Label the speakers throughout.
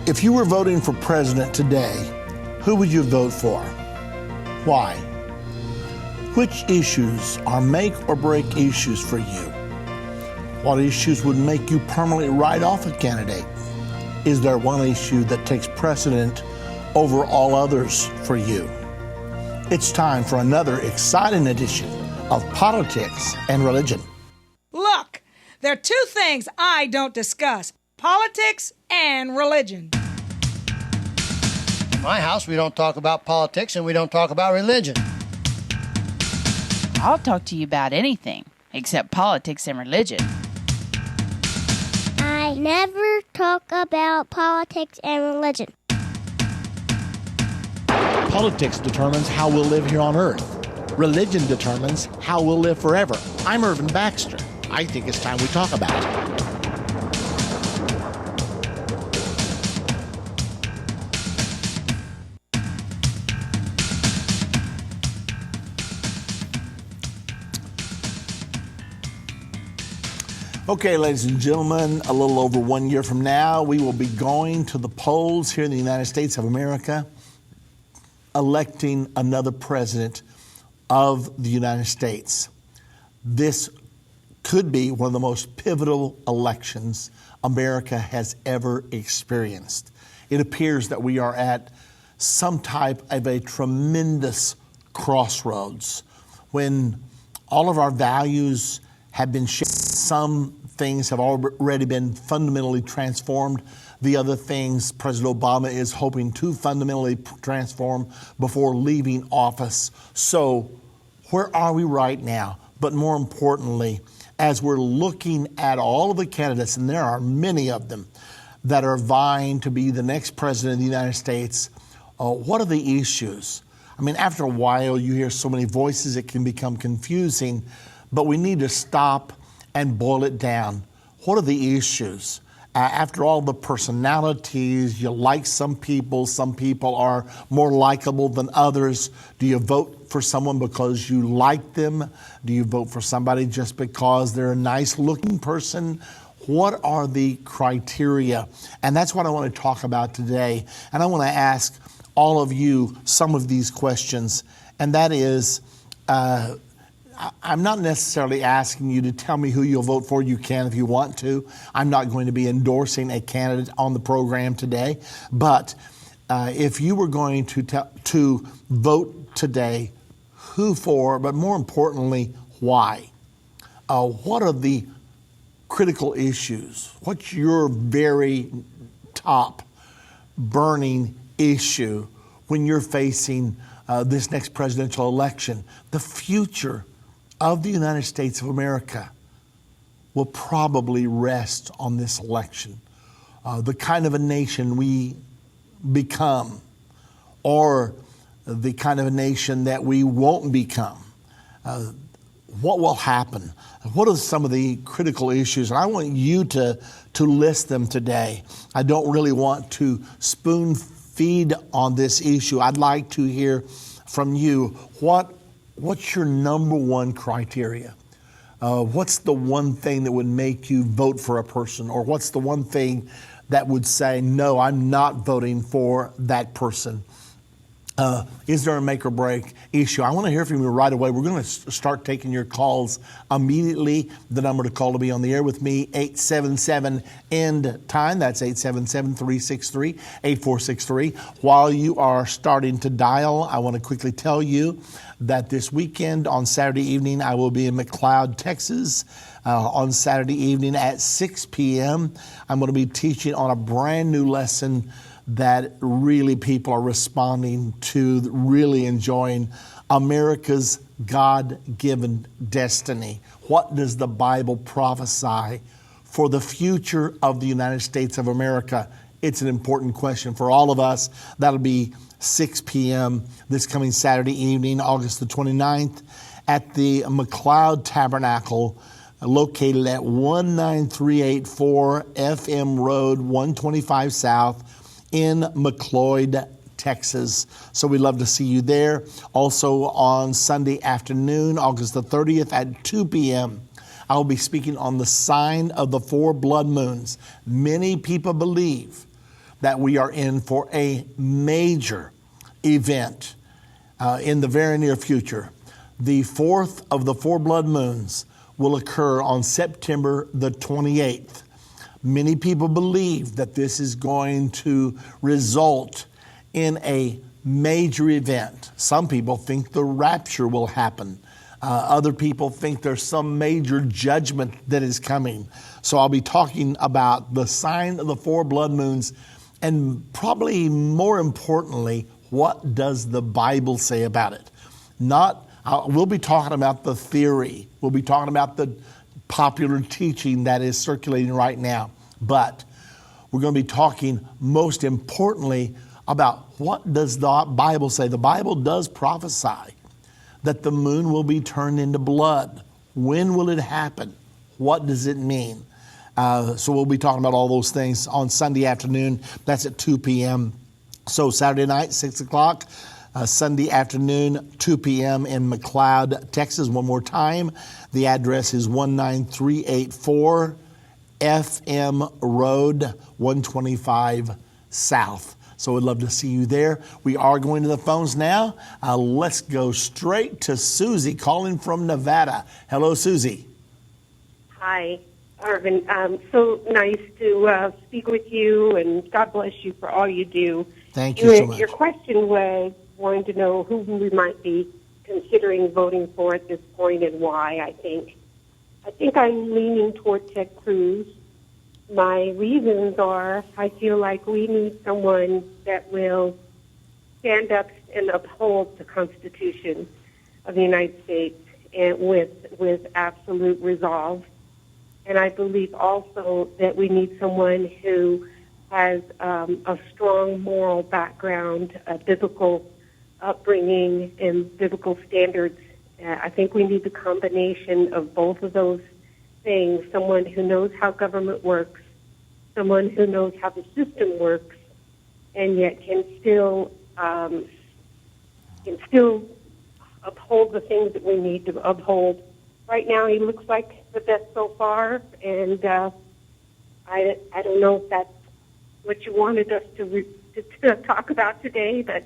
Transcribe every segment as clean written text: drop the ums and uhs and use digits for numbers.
Speaker 1: If you were voting for president today, who would you vote for? Why? Which issues are make or break issues for you? What issues would make you permanently write off a candidate? Is there one issue that takes precedent over all others for you? It's time for another exciting edition of Politics and Religion.
Speaker 2: Look, there are two things I don't discuss: politics and religion.
Speaker 3: In my house, we don't talk about politics and we don't talk about religion.
Speaker 4: I'll talk to you about anything except politics and religion.
Speaker 5: I never talk about politics and religion.
Speaker 1: Politics determines how we'll live here on earth. Religion determines how we'll live forever. I'm Irvin Baxter. I think it's time we talk about it. Okay, ladies and gentlemen, a little over 1 year from now, we will be going to the polls here in the United States of America, electing another president of the United States. This could be one of the most pivotal elections America has ever experienced. It appears that we are at some type of a tremendous crossroads when all of our values have been shaped. Some things have already been fundamentally transformed. The other things President Obama is hoping to fundamentally transform before leaving office. So where are we right now? But more importantly, as we're looking at all of the candidates, and there are many of them that are vying to be the next president of the United States, what are the issues? I mean, after a while, you hear so many voices, it can become confusing, but we need to stop and boil it down. What are the issues? After all the personalities, you like some people are more likable than others. Do you vote for someone because you like them? Do you vote for somebody just because they're a nice looking person? What are the criteria? And that's what I want to talk about today. And I want to ask all of you some of these questions. And that is, I'm not necessarily asking you to tell me who you'll vote for. You can if you want to. I'm not going to be endorsing a candidate on the program today. But if you were going to vote today, who for, but more importantly, why? What are the critical issues? What's your very top burning issue when you're facing this next presidential election? The future of the United States of America will probably rest on this election. The kind of a nation we become, or the kind of a nation that we won't become. What will happen? What are some of the critical issues? And I want you to list them today. I don't really want to spoon feed on this issue. I'd like to hear from you. What's your number one criteria? What's the one thing that would make you vote for a person? Or what's the one thing that would say, no, I'm not voting for that person? Is there a make or break issue? I want to hear from you right away. We're going to start taking your calls immediately. The number to call to be on the air with me, 877-END-TIME. That's 877-363-8463. While you are starting to dial, I want to quickly tell you that this weekend on Saturday evening, I will be in McLeod, Texas. On Saturday evening at 6 p.m. I'm going to be teaching on a brand new lesson that really people are responding to, really enjoying: America's God-given destiny. What does the Bible prophesy for the future of the United States of America? It's an important question for all of us. That'll be 6 p.m. this coming Saturday evening, August the 29th, at the McLeod Tabernacle, located at 19384 FM Road 125 South in McLeod, Texas. So we'd love to see you there. Also on Sunday afternoon, August the 30th at 2 p.m., I will be speaking on the sign of the 4 blood moons. Many people believe that we are in for a major event in the very near future. The fourth of the four blood moons will occur on September the 28th. Many people believe that this is going to result in a major event. Some people think the rapture will happen. Other people think there's some major judgment that is coming. So I'll be talking about the sign of the four blood moons, and probably more importantly, what does the Bible say about it? We'll be talking about the theory. We'll be talking about the popular teaching that is circulating right now. But we're going to be talking most importantly about what does the Bible say. The Bible does prophesy that the moon will be turned into blood. When will it happen? What does it mean? So we'll be talking about all those things on Sunday afternoon. That's at 2 p.m. So Saturday night, 6 o'clock. Sunday afternoon, 2 p.m. in McLeod, Texas. One more time. The address is 19384 FM Road, 125 South. So we'd love to see you there. We are going to the phones now. Let's go straight to Susie calling from Nevada. Hello, Susie.
Speaker 6: Hi, Irvin. So nice to speak with you, and God bless you for all you do.
Speaker 1: Thank you so much.
Speaker 6: Your question was wanting to know who we might be considering voting for at this point and why, I think. I think I'm leaning toward Ted Cruz. My reasons are I feel like we need someone that will stand up and uphold the Constitution of the United States and with absolute resolve. And I believe also that we need someone who has a strong moral background, a biblical upbringing, and biblical standards. I think we need the combination of both of those things, someone who knows how government works, someone who knows how the system works, and yet can still uphold the things that we need to uphold. Right now, he looks like the best so far, and I don't know if that's what you wanted us to talk about today, but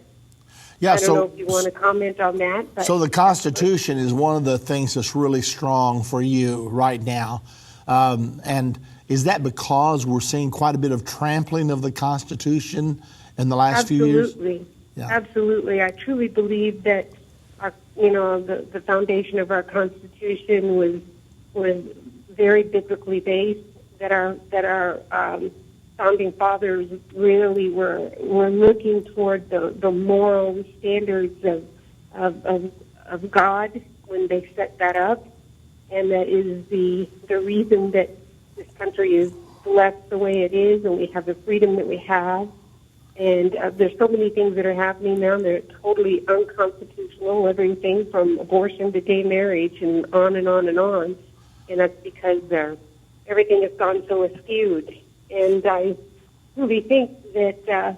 Speaker 1: yeah,
Speaker 6: I don't know if you want to comment on that. But
Speaker 1: so the Constitution is one of the things that's really strong for you right now. And is that because we're seeing quite a bit of trampling of the Constitution in the last few years?
Speaker 6: Absolutely.
Speaker 1: Yeah.
Speaker 6: Absolutely. I truly believe that the foundation of our Constitution was very biblically based, that our founding fathers really were looking toward the moral standards of God when they set that up, and that is the reason that this country is blessed the way it is, and we have the freedom that we have. And there's so many things that are happening now that are totally unconstitutional, everything from abortion to gay marriage and on and on and on. And that's because everything has gone so askewed. And I really think that,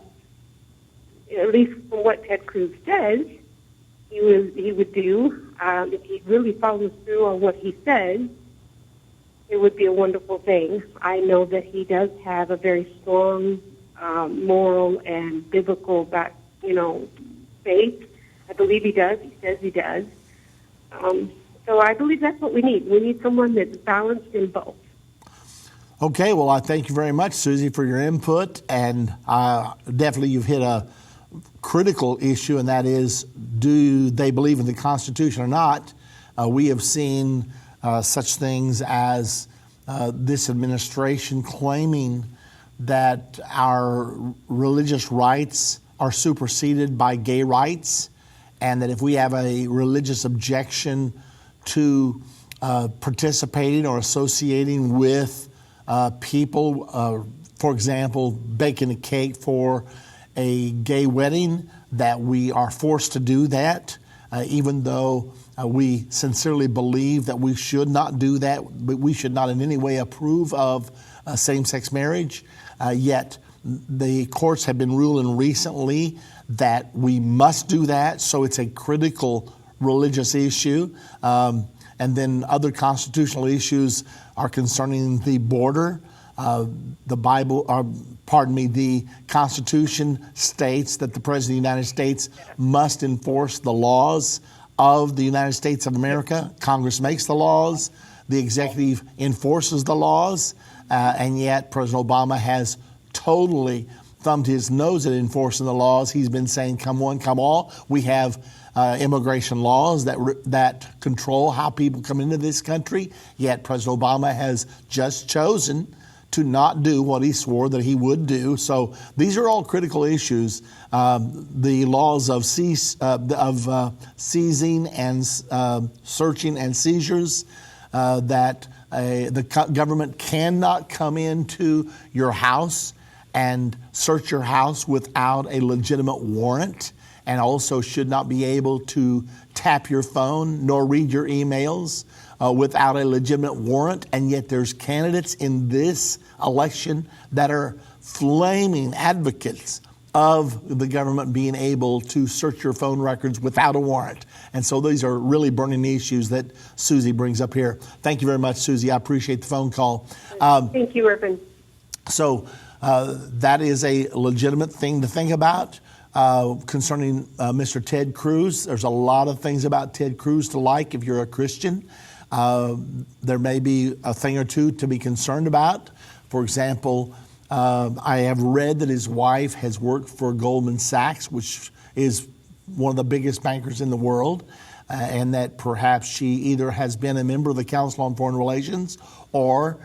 Speaker 6: at least from what Ted Cruz says, he would do, if he really follows through on what he says, it would be a wonderful thing. I know that he does have a very strong moral and biblical faith. I believe he does. He says he does. So I believe that's what we need. We need someone that's balanced in both.
Speaker 1: Okay, well, I thank you very much, Susie, for your input. And definitely you've hit a critical issue, and that is, do they believe in the Constitution or not? We have seen such things as this administration claiming that our religious rights are superseded by gay rights, and that if we have a religious objection to participating or associating with people, for example, baking a cake for a gay wedding, that we are forced to do that, even though we sincerely believe that we should not do that, but we should not in any way approve of same-sex marriage. Yet the courts have been ruling recently that we must do that, so it's a critical religious issue. And then other constitutional issues are concerning the border. The Bible, the Constitution states that the President of the United States must enforce the laws of the United States of America. Congress makes the laws, the executive enforces the laws, and yet President Obama has totally thumbed his nose at enforcing the laws. He's been saying, come one, come all. We have immigration laws that control how people come into this country, yet President Obama has just chosen to not do what he swore that he would do. So these are all critical issues. The laws of seizing and searching and seizures, that the government cannot come into your house and search your house without a legitimate warrant, and also should not be able to tap your phone nor read your emails without a legitimate warrant. And yet there's candidates in this election that are flaming advocates of the government being able to search your phone records without a warrant. And so these are really burning issues that Susie brings up here. Thank you very much, Susie. I appreciate the phone call.
Speaker 6: Thank you, Irvin.
Speaker 1: So that is a legitimate thing to think about. Concerning Mr. Ted Cruz, there's a lot of things about Ted Cruz to like if you're a Christian. There may be a thing or two to be concerned about. For example, I have read that his wife has worked for Goldman Sachs, which is one of the biggest bankers in the world, and that perhaps she either has been a member of the Council on Foreign Relations or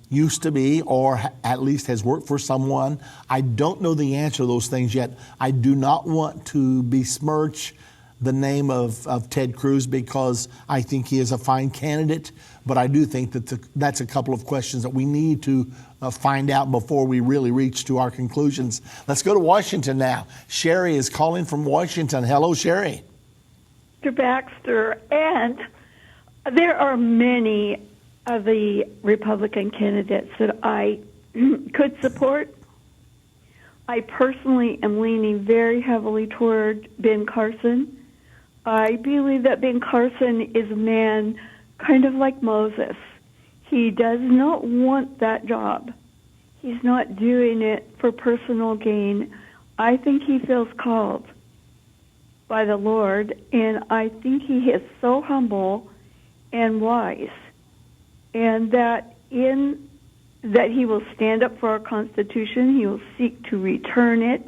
Speaker 1: used to be, or at least has worked for someone. I don't know the answer to those things yet. I do not want to besmirch the name of Ted Cruz because I think he is a fine candidate, but I do think that that's a couple of questions that we need to find out before we really reach to our conclusions. Let's go to Washington now. Sherry is calling from Washington. Hello, Sherry.
Speaker 7: Mr. Baxter, and there are many of the Republican candidates that I could support. I personally am leaning very heavily toward Ben Carson. I believe that Ben Carson is a man kind of like Moses. He does not want that job. He's not doing it for personal gain. I think he feels called by the Lord, and I think he is so humble and wise, and that he will stand up for our Constitution. He will seek to return it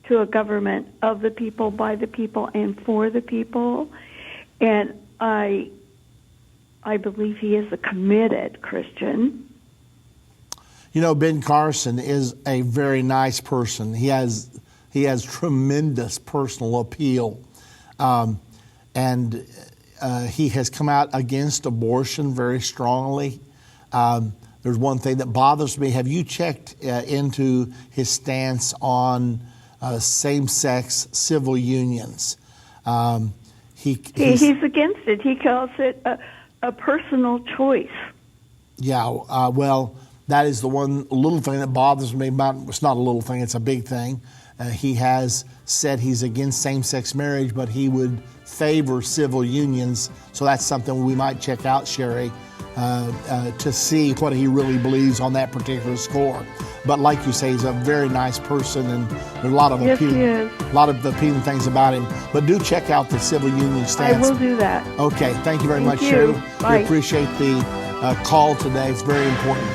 Speaker 7: to a government of the people, by the people, and for the people. And I believe he is a committed Christian.
Speaker 1: You know, Ben Carson is a very nice person. He has tremendous personal appeal, and he has come out against abortion very strongly. There's one thing that bothers me. Have you checked into his stance on same-sex civil unions? He's
Speaker 7: against it. He calls it a personal choice.
Speaker 1: Yeah, well, that is the one little thing that bothers me about it. It's not a little thing, it's a big thing. He has said he's against same-sex marriage, but he would favor civil unions. So that's something we might check out, Sherry, to see what he really believes on that particular score. But like you say, he's a very nice person, and there's a lot of appealing things about him. But do check out the civil union stance.
Speaker 7: I will do that.
Speaker 1: Okay, thank you very much,
Speaker 7: you.
Speaker 1: Sherry.
Speaker 7: Bye.
Speaker 1: We appreciate the call today. It's very important.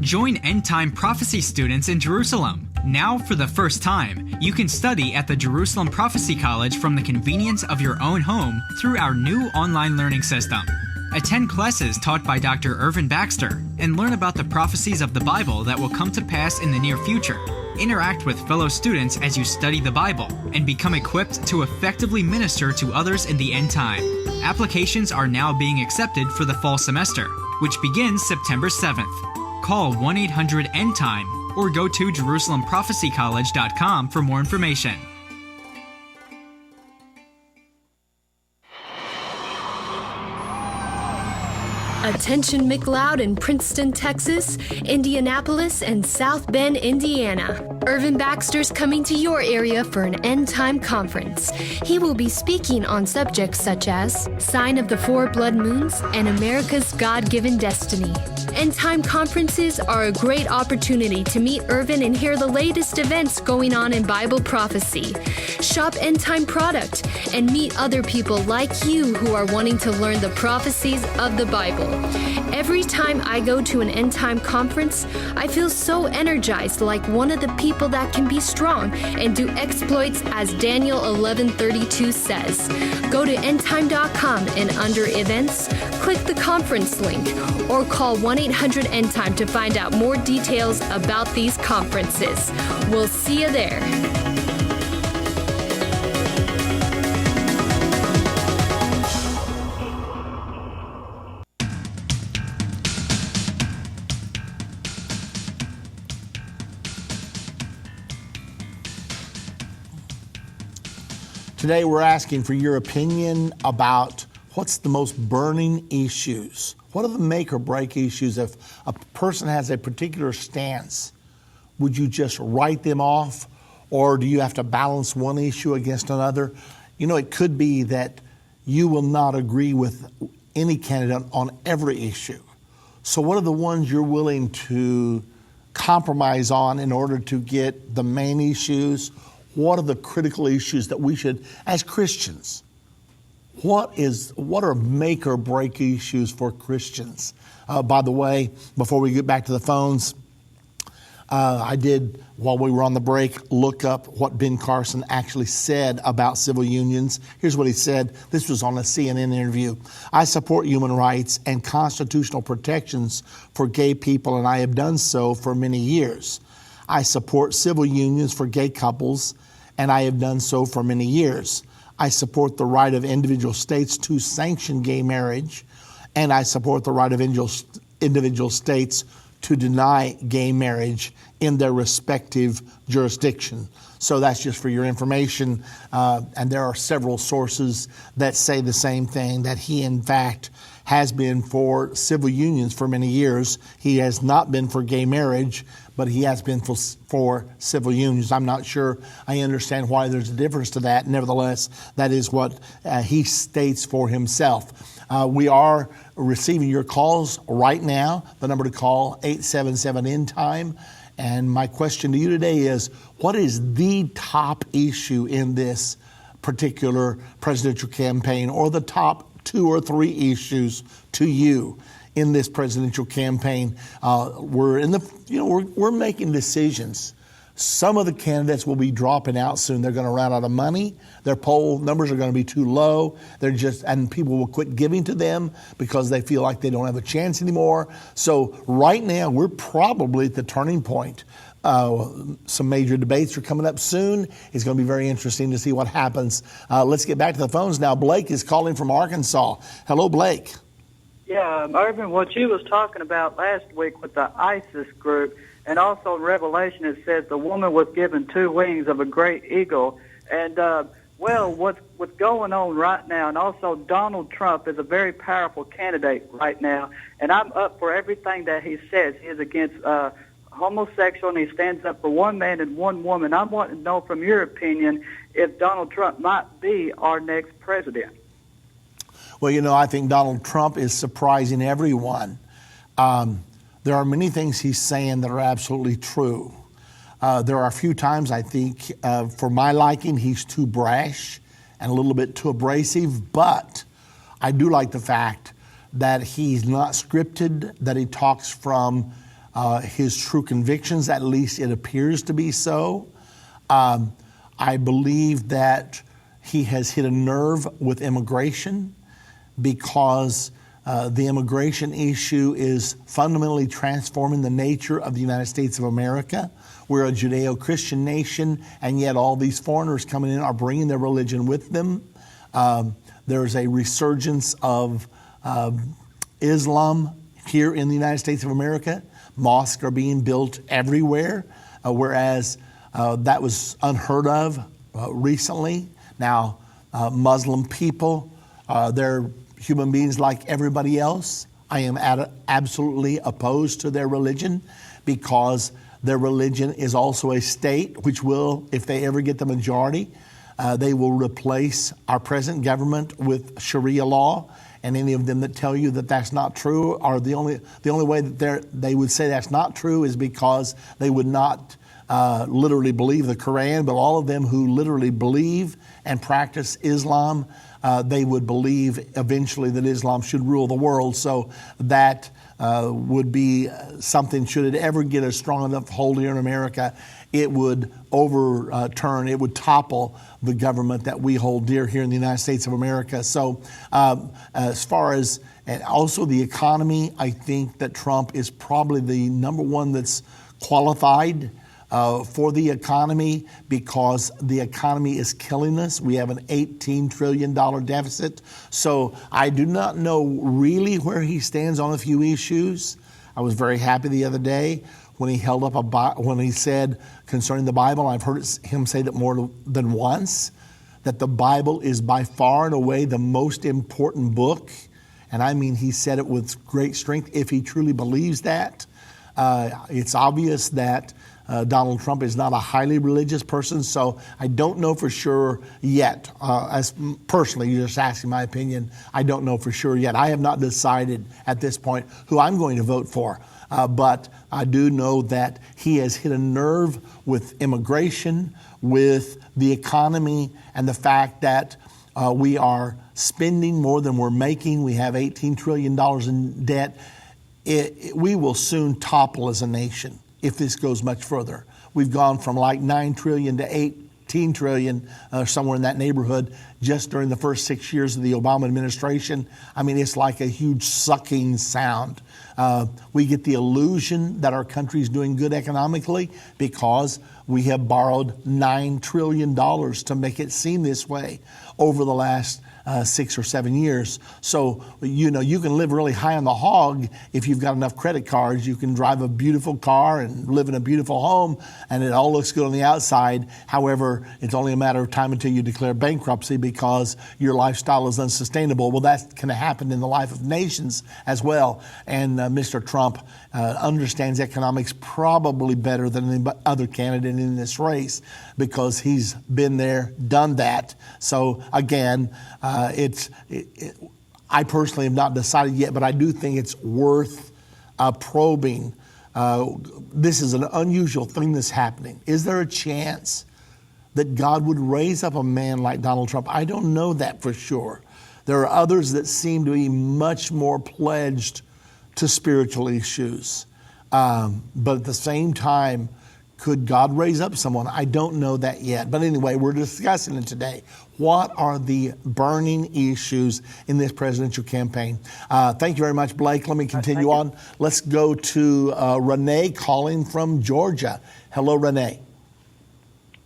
Speaker 8: Join Endtime Prophecy students in Jerusalem. Now, for the first time, you can study at the Jerusalem Prophecy College from the convenience of your own home through our new online learning system. Attend classes taught by Dr. Irvin Baxter and learn about the prophecies of the Bible that will come to pass in the near future. Interact with fellow students as you study the Bible and become equipped to effectively minister to others in the end time. Applications are now being accepted for the fall semester, which begins September 7th. Call 1-800-END-TIME or go to JerusalemProphecyCollege.com for more information.
Speaker 9: Attention McLeod in Princeton, Texas, Indianapolis, and South Bend, Indiana. Irvin Baxter's coming to your area for an End Time conference. He will be speaking on subjects such as Sign of the Four Blood Moons and America's God-Given Destiny. End Time conferences are a great opportunity to meet Irvin and hear the latest events going on in Bible prophecy. Shop End Time product and meet other people like you who are wanting to learn the prophecies of the Bible. Every time I go to an End Time conference, I feel so energized, like one of the people that can be strong and do exploits, as Daniel 11:32 says. Go to endtime.com and under events, click the conference link or call 1-800-END-TIME to find out more details about these conferences. We'll see you there.
Speaker 1: Today we're asking for your opinion about what's the most burning issues. What are the make or break issues? If a person has a particular stance, would you just write them off, or do you have to balance one issue against another? You know, it could be that you will not agree with any candidate on every issue. So what are the ones you're willing to compromise on in order to get the main issues? What are the critical issues that we should, as Christians, what are make or break issues for Christians? By the way, before we get back to the phones, I did, while we were on the break, look up what Ben Carson actually said about civil unions. Here's what he said. This was on a CNN interview. I support human rights and constitutional protections for gay people, and I have done so for many years. I support civil unions for gay couples, and I have done so for many years. I support the right of individual states to sanction gay marriage, and I support the right of individual states to deny gay marriage in their respective jurisdiction. So that's just for your information. And there are several sources that say the same thing, that he, in fact, has been for civil unions for many years. He has not been for gay marriage, but he has been for civil unions. I'm not sure I understand why there's a difference to that. Nevertheless, that is what he states for himself. We are receiving your calls right now. The number to call, 877-END-TIME. And my question to you today is, what is the top issue in this particular presidential campaign, or the top 2 or 3 issues to you in this presidential campaign? We're making decisions. Some of the candidates will be dropping out soon. They're going to run out of money. Their poll numbers are going to be too low. And people will quit giving to them because they feel like they don't have a chance anymore. So right now, we're probably at the turning point. Some major debates are coming up soon. It's going to be very interesting to see what happens. Let's get back to the phones now. Blake is calling from Arkansas. Hello, Blake.
Speaker 10: Yeah, Irvin, what you was talking about last week with the ISIS group, and also in Revelation it says the woman was given 2 wings of a great eagle. And, what's going on right now, and also Donald Trump is a very powerful candidate right now, and I'm up for everything that he says. He is against homosexual, and he stands up for one man and one woman. I want to know from your opinion if Donald Trump might be our next president.
Speaker 1: Well, I think Donald Trump is surprising everyone. There are many things he's saying that are absolutely true. There are a few times I think, for my liking, he's too brash and a little bit too abrasive, but I do like the fact that he's not scripted, that he talks from his true convictions. At least it appears to be so. I believe that he has hit a nerve with immigration, because the immigration issue is fundamentally transforming the nature of the United States of America. We're a Judeo-Christian nation, and yet all these foreigners coming in are bringing their religion with them. There's a resurgence of Islam here in the United States of America. Mosques are being built everywhere, whereas that was unheard of recently. Now, Muslim people, they're human beings like everybody else. I am absolutely opposed to their religion, because their religion is also a state which will, if they ever get the majority, they will replace our present government with Sharia law. And any of them that tell you that that's not true, are the only way that they would say that's not true is because they would not literally believe the Quran. But all of them who literally believe and practice Islam, they would believe eventually that Islam should rule the world. So that would be something, should it ever get a strong enough hold here in America, it would overturn, it would topple the government that we hold dear here in the United States of America. So as far as, and also the economy, I think that Trump is probably the number one that's qualified for the economy, because the economy is killing us. We have an $18 trillion deficit. So I do not know really where he stands on a few issues. I was very happy the other day when he held up when he said concerning the Bible, I've heard him say that more than once, that the Bible is by far and away the most important book. And I mean, he said it with great strength. If he truly believes that, it's obvious that Donald Trump is not a highly religious person, so I don't know for sure yet. As personally, you're just asking my opinion, I don't know for sure yet. I have not decided at this point who I'm going to vote for, but I do know that he has hit a nerve with immigration, with the economy, and the fact that we are spending more than we're making. We have $18 trillion in debt. We will soon topple as a nation if this goes much further. We've gone from like 9 trillion to 18 trillion, somewhere in that neighborhood, just during the first 6 years of the Obama administration. I mean, it's like a huge sucking sound. We get the illusion that our country is doing good economically because we have borrowed $9 trillion to make it seem this way over the last 6 or 7 years. So, you know, you can live really high on the hog if you've got enough credit cards. You can drive a beautiful car and live in a beautiful home, and it all looks good on the outside. However, it's only a matter of time until you declare bankruptcy because your lifestyle is unsustainable. Well, that can happen in the life of nations as well. And Mr. Trump understands economics probably better than any other candidate in this race because he's been there, done that. So again, I personally have not decided yet, but I do think it's worth probing. This is an unusual thing that's happening. Is there a chance that God would raise up a man like Donald Trump? I don't know that for sure. There are others that seem to be much more pledged to spiritual issues. But at the same time, could God raise up someone? I don't know that yet. But anyway, we're discussing it today. What are the burning issues in this presidential campaign? Thank you very much, Blake. Let me continue on. Let's go to Renee calling from Georgia. Hello, Renee.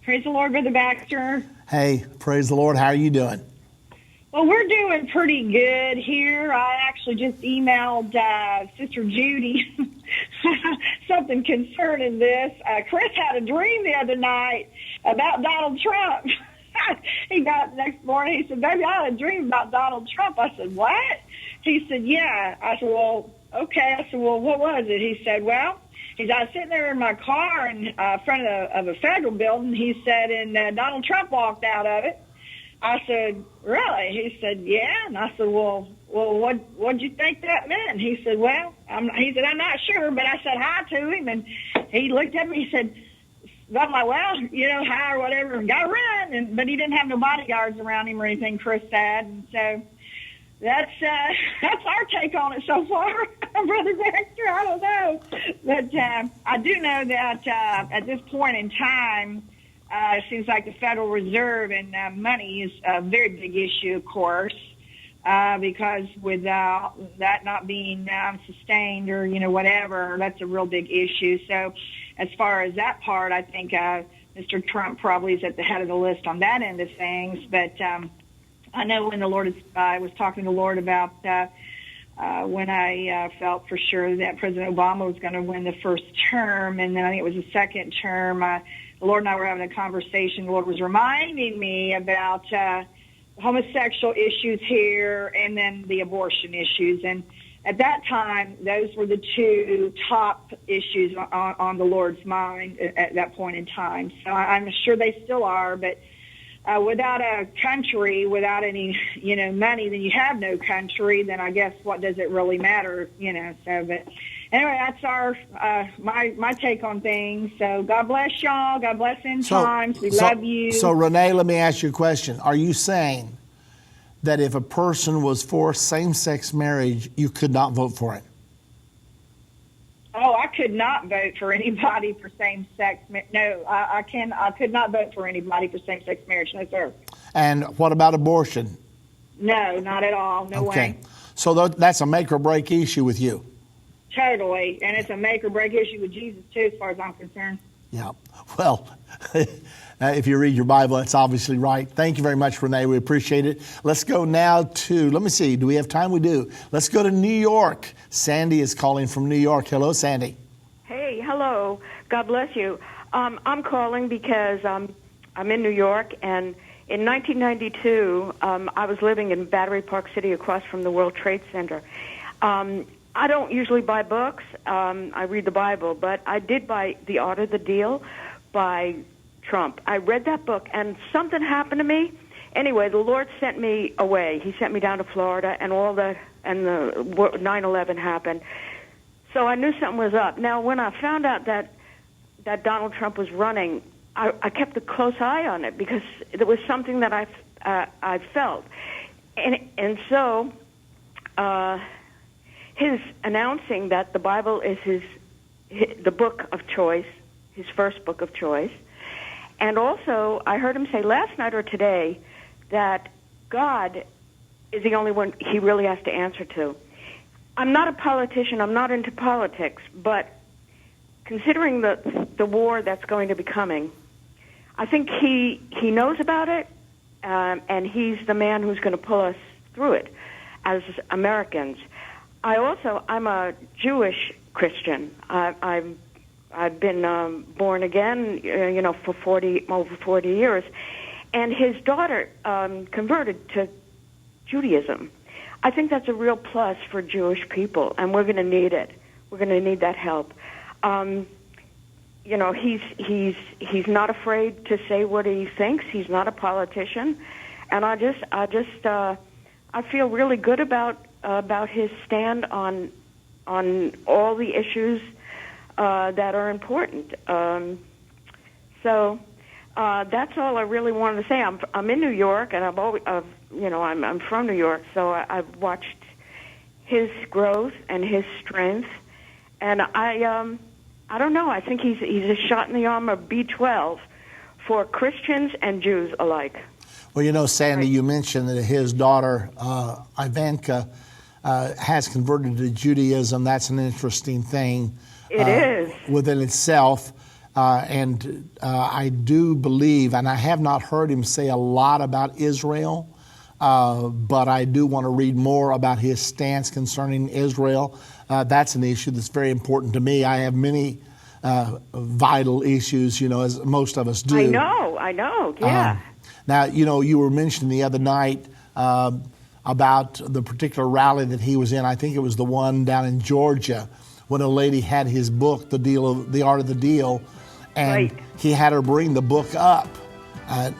Speaker 11: Praise the Lord, Brother Baxter.
Speaker 1: Hey, praise the Lord. How are you doing?
Speaker 11: Well, we're doing pretty good here. I actually just emailed Sister Judy something concerning this. Chris had a dream the other night about Donald Trump. He got the next morning. He said, "Baby, I had a dream about Donald Trump." I said, "What?" He said, "Yeah." I said, "Well, okay." I said, "Well, what was it?" He said, "Well," I was sitting there in my car in front of a federal building. He said, and Donald Trump walked out of it. I said, "Really?" He said, "Yeah." And I said, well, what'd you think that meant? He said, "Well," he said, "I'm not sure," but I said hi to him, and he looked at me. He said, I'm like, "Well, you know, hi or whatever," and got run. But he didn't have no bodyguards around him or anything, Chris said. And so that's our take on it so far, Brother Baxter. I don't know, but I do know that at this point in time, it seems like the Federal Reserve and money is a very big issue, of course, because without that not being sustained or, you know, whatever, that's a real big issue. So as far as that part, I think Mr. Trump probably is at the head of the list on that end of things. But I know when the Lord I was talking to the Lord about when I felt for sure that President Obama was going to win the first term, and then I think it was the second term, the Lord and I were having a conversation. The Lord was reminding me about homosexual issues here and then the abortion issues. And at that time, those were the two top issues on the Lord's mind at that point in time. So I'm sure they still are, but without a country, without any, money, then you have no country. Then I guess what does it really matter, So, but anyway, that's our my take on things. So God bless y'all. God bless End Times. We love you.
Speaker 1: So Renee, let me ask you a question. Are you saying that if a person was for same-sex marriage, you could not vote for it?
Speaker 11: Oh, I could not vote for anybody for same-sex. No, I could not vote for anybody for same-sex marriage. No, sir.
Speaker 1: And what about abortion?
Speaker 11: No, not at all. No way.
Speaker 1: So that's a make or break issue with you.
Speaker 11: Totally, and it's a make or break issue with Jesus too, as far as I'm concerned.
Speaker 1: Yeah. Well, if you read your Bible, that's obviously right. Thank you very much, Renee. We appreciate it. Let's go now to, let me see, do we have time? We do. Let's go to New York. Sandy is calling from New York. Hello, Sandy.
Speaker 12: Hey, hello. God bless you. I'm calling because I'm in New York, and in 1992, I was living in Battery Park City across from the World Trade Center. I don't usually buy books. I read the Bible, but I did buy The Art of the Deal by Trump. I read that book, and something happened to me. Anyway, the Lord sent me away. He sent me down to Florida, and the 9/11 happened. So I knew something was up. Now, when I found out that Donald Trump was running, I kept a close eye on it because there was something that I felt, and so. His announcing that the Bible is the book of choice, his first book of choice. And also, I heard him say last night or today that God is the only one he really has to answer to. I'm not a politician. I'm not into politics. But considering the war that's going to be coming, I think he knows about it, and he's the man who's going to pull us through it as Americans. I'm a Jewish Christian. I've been born again, for over 40 years, and his daughter converted to Judaism. I think that's a real plus for Jewish people, and we're going to need it. We're going to need that help. He's not afraid to say what he thinks. He's not a politician, and I feel really good about his stand on all the issues that are important. So that's all I really wanted to say. I'm in New York, and I'm from New York, so I've watched his growth and his strength, and I don't know. I think he's a shot in the arm of B12 for Christians and Jews alike.
Speaker 1: Well, Sandy, you mentioned that his daughter, Ivanka, has converted to Judaism. That's an interesting thing.
Speaker 12: It is.
Speaker 1: Within itself. And I do believe, and I have not heard him say a lot about Israel, but I do want to read more about his stance concerning Israel. That's an issue that's very important to me. I have many vital issues, as most of us do.
Speaker 12: I know, yeah.
Speaker 1: Now, you were mentioning the other night about the particular rally that he was in. I think it was the one down in Georgia when a lady had his book, The Art of the Deal, and he had her bring the book up.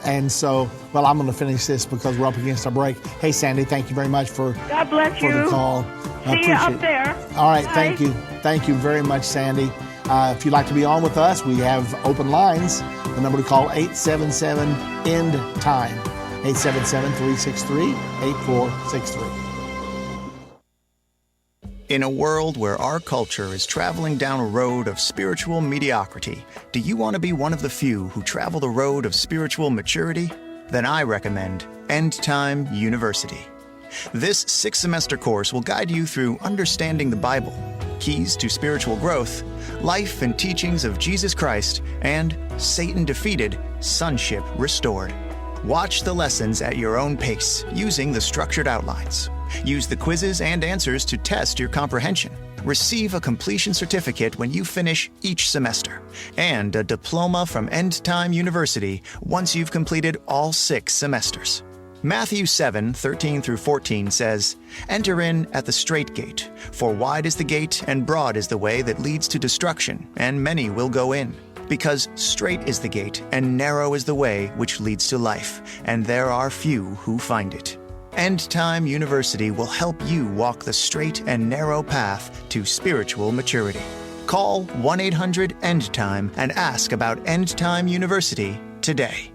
Speaker 1: And so, I'm going to finish this because we're up against our break. Hey, Sandy, thank you very much for
Speaker 12: God bless you.
Speaker 1: The call.
Speaker 12: See you up there.
Speaker 1: All right,
Speaker 12: Bye.
Speaker 1: Thank you. Thank you very much, Sandy. If you'd like to be on with us, we have open lines. The number to call, 877-END-TIME, 877-363-8463.
Speaker 13: In a world where our culture is traveling down a road of spiritual mediocrity, do you want to be one of the few who travel the road of spiritual maturity? Then I recommend Endtime University. This 6-semester course will guide you through understanding the Bible, keys to spiritual growth, life and teachings of Jesus Christ, and Satan defeated, sonship restored. Watch the lessons at your own pace using the structured outlines. Use the quizzes and answers to test your comprehension. Receive a completion certificate when you finish each semester, and a diploma from Endtime University once you've completed all 6 semesters. Matthew 7:13 through 14 says, "Enter in at the strait gate, for wide is the gate and broad is the way that leads to destruction, and many will go in. Because strait is the gate and narrow is the way which leads to life, and there are few who find it." Endtime University will help you walk the straight and narrow path to spiritual maturity. Call 1-800-ENDTIME and ask about Endtime University today.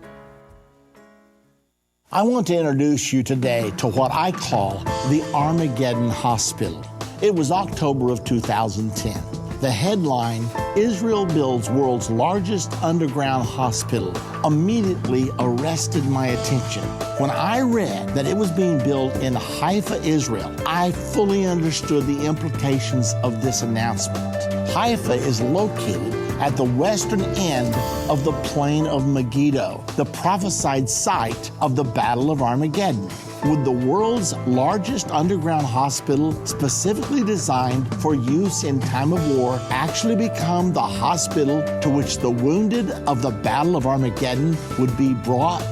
Speaker 1: I want to introduce you today to what I call the Armageddon Hospital. It was October of 2010. The headline, "Israel Builds World's Largest Underground Hospital," immediately arrested my attention. When I read that it was being built in Haifa, Israel, I fully understood the implications of this announcement. Haifa is located at the western end of the plain of Megiddo, the prophesied site of the Battle of Armageddon. Would the world's largest underground hospital, specifically designed for use in time of war, actually become the hospital to which the wounded of the Battle of Armageddon would be brought?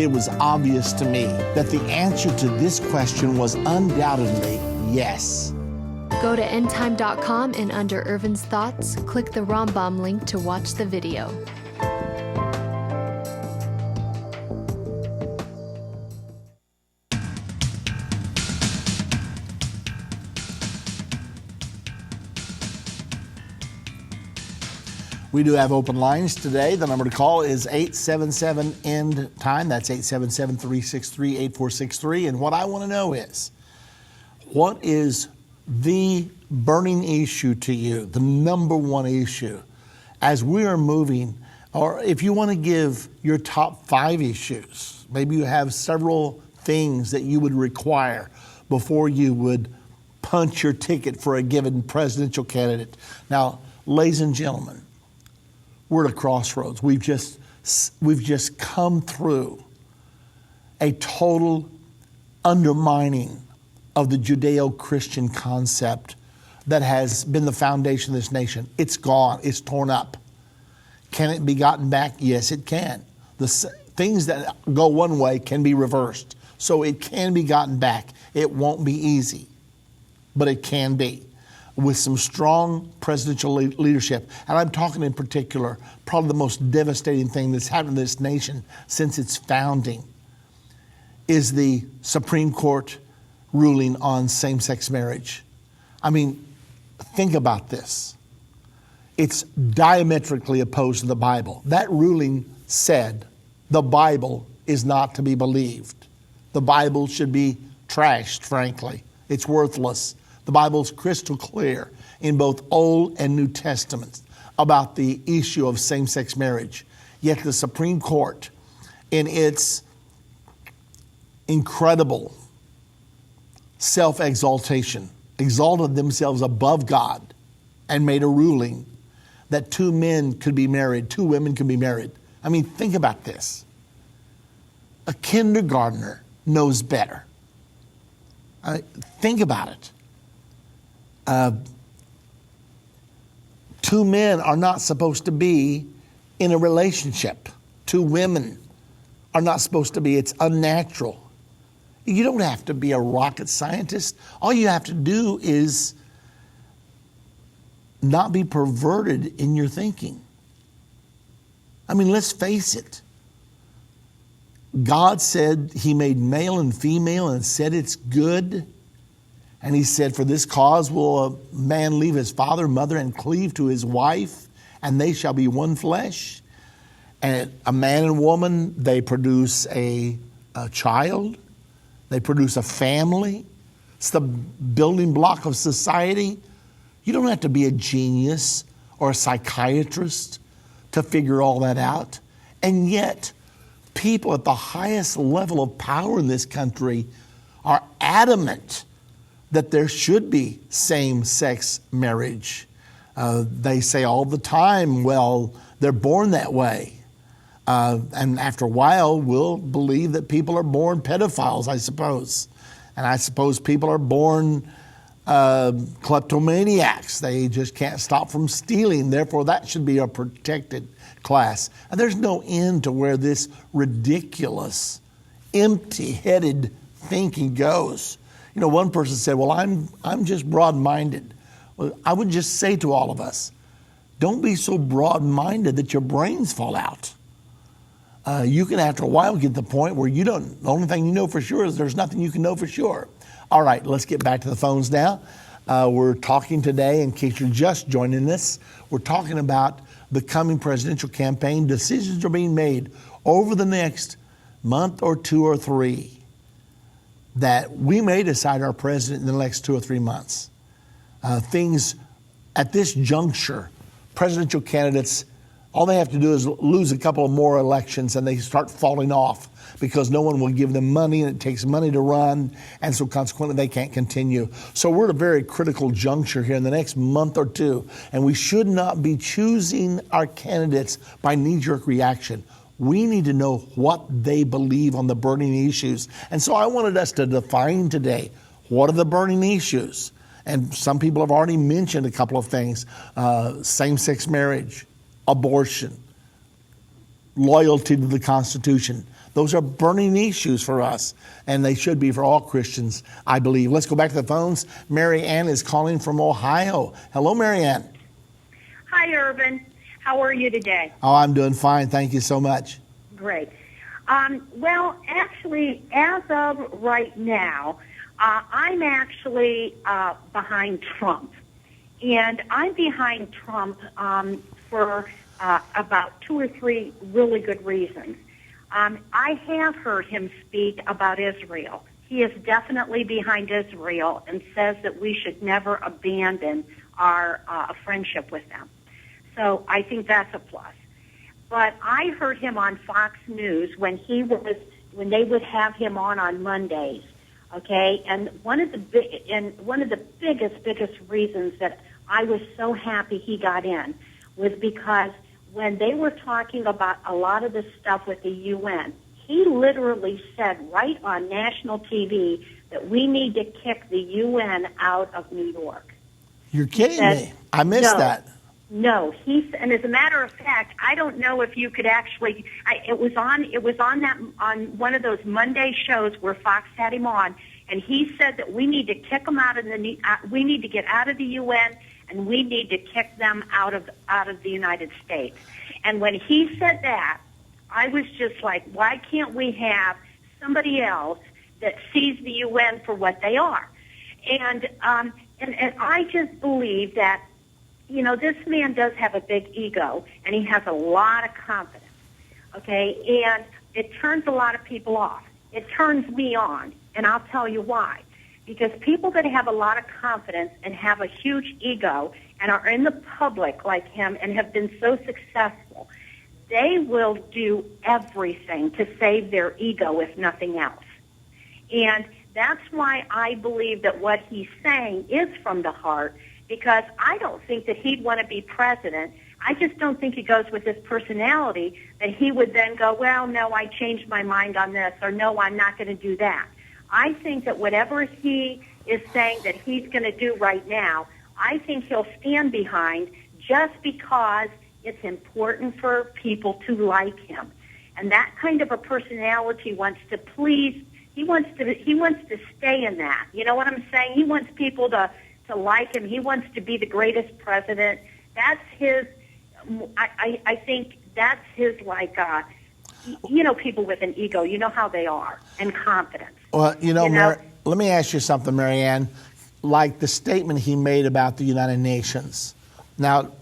Speaker 1: It was obvious to me that the answer to this question was undoubtedly yes.
Speaker 9: Go to endtime.com and under Irvin's Thoughts, click the Rambam link to watch the video.
Speaker 1: We do have open lines today. The number to call is 877-END-TIME. That's 877-363-8463. And what I want to know is, what is the burning issue to you, the number one issue, as we are moving, or if you want to give your top 5 issues, maybe you have several things that you would require before you would punch your ticket for a given presidential candidate. Now, ladies and gentlemen, we're at a crossroads. We've just come through a total undermining of the Judeo-Christian concept that has been the foundation of this nation. It's gone. It's torn up. Can it be gotten back? Yes, it can. The things that go one way can be reversed. So it can be gotten back. It won't be easy, but it can be, with some strong presidential leadership. And I'm talking in particular, probably the most devastating thing that's happened to this nation since its founding is the Supreme Court ruling on same-sex marriage. I mean, think about this. It's diametrically opposed to the Bible. That ruling said the Bible is not to be believed. The Bible should be trashed, frankly. It's worthless. The Bible's crystal clear in both Old and New Testaments about the issue of same-sex marriage. Yet the Supreme Court, in its incredible self-exaltation, exalted themselves above God and made a ruling that 2 men could be married, 2 women could be married. I mean, think about this. A kindergartner knows better. Think about it. 2 men are not supposed to be in a relationship. 2 women are not supposed to be. It's unnatural. You don't have to be a rocket scientist. All you have to do is not be perverted in your thinking. I mean, let's face it. God said He made male and female and said it's good. And He said, for this cause will a man leave his father and mother and cleave to his wife, and they shall be one flesh. And a man and woman, they produce a child. They produce a family. It's the building block of society. You don't have to be a genius or a psychiatrist to figure all that out. And yet, people at the highest level of power in this country are adamant that there should be same-sex marriage. They say all the time, well, they're born that way. And after a while, we'll believe that people are born pedophiles, I suppose. And I suppose people are born kleptomaniacs. They just can't stop from stealing. Therefore, that should be a protected class. And there's no end to where this ridiculous empty-headed thinking goes. You know, one person said, well, I'm just broad-minded. Well, I would just say to all of us, don't be so broad-minded that your brains fall out. You can, after a while, get to the point where the only thing you know for sure is there's nothing you can know for sure. All right, let's get back to the phones now. We're talking today, in case you're just joining us, we're talking about the coming presidential campaign. Decisions are being made over the next month or 2 or 3 that we may decide our president in the next 2 or 3 months. Things at this juncture, presidential candidates, all they have to do is lose a couple of more elections and they start falling off because no one will give them money and it takes money to run, and so consequently they can't continue. So we're at a very critical juncture here in the next month or 2, and we should not be choosing our candidates by knee-jerk reaction. We need to know what they believe on the burning issues. And so I wanted us to define today, what are the burning issues? And some people have already mentioned a couple of things: same-sex marriage, abortion, loyalty to the Constitution. Those are burning issues for us, and they should be for all Christians, I believe. Let's go back to the phones. Mary Ann is calling from Ohio. Hello, Mary Ann.
Speaker 14: Hi, Irvin. How are you today?
Speaker 1: Oh, I'm doing fine. Thank you so much.
Speaker 14: Great. Well, actually, as of right now, I'm actually behind Trump. And I'm behind Trump for about 2 or 3 really good reasons. I have heard him speak about Israel. He is definitely behind Israel and says that we should never abandon our friendship with them. So I think that's a plus. But I heard him on Fox News when they would have him on Mondays. Okay, and one of the biggest reasons that I was so happy he got in was because when they were talking about a lot of the stuff with the UN, he literally said right on national TV that we need to kick the UN out of New York.
Speaker 1: You're kidding me. I missed that.
Speaker 14: No, and as a matter of fact, I don't know if you could actually. It was on one of those Monday shows where Fox had him on, and he said that we need to kick them out of we need to get out of the UN, and we need to kick them out of the United States. And when he said that, I was just like, why can't we have somebody else that sees the UN for what they are? And I just believe that. You know, this man does have a big ego, and he has a lot of confidence, okay? And it turns a lot of people off. It turns me on, and I'll tell you why. Because people that have a lot of confidence and have a huge ego and are in the public like him and have been so successful, they will do everything to save their ego, if nothing else. And that's why I believe that what he's saying is from the heart, because I don't think that he'd want to be president. I just don't think it goes with his personality that he would then go, well, no, I changed my mind on this, or no, I'm not going to do that. I think that whatever he is saying that he's going to do right now, I think he'll stand behind just because it's important for people to like him. And that kind of a personality wants to please, he wants to stay in that. You know what I'm saying? He wants people to like him. He wants to be the greatest president. That's his, I think that's his, like, you know, people with an ego, you know how they are, and confidence.
Speaker 1: Well, let me ask you something, Mary Ann. Like the statement he made about the United Nations. Now,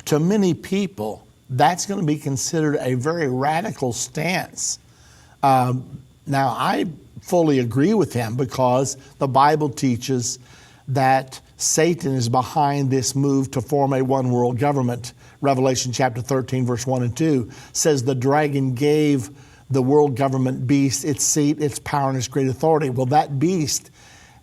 Speaker 1: to many people, that's going to be considered a very radical stance. Now, I fully agree with him because the Bible teaches that Satan is behind this move to form a one world government. Revelation chapter 13, verse 1 and 2 says the dragon gave the world government beast its seat, its power, and its great authority. Well, that beast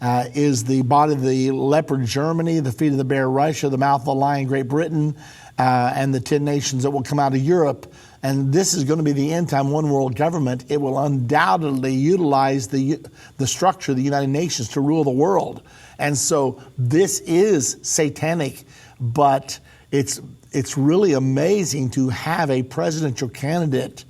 Speaker 1: is the body of the leopard Germany, the feet of the bear Russia, the mouth of the lion Great Britain, and the 10 nations that will come out of Europe. And this is going to be the end time one world government. It will undoubtedly utilize the structure of the United Nations to rule the world. And so this is satanic, but it's really amazing to have a presidential candidate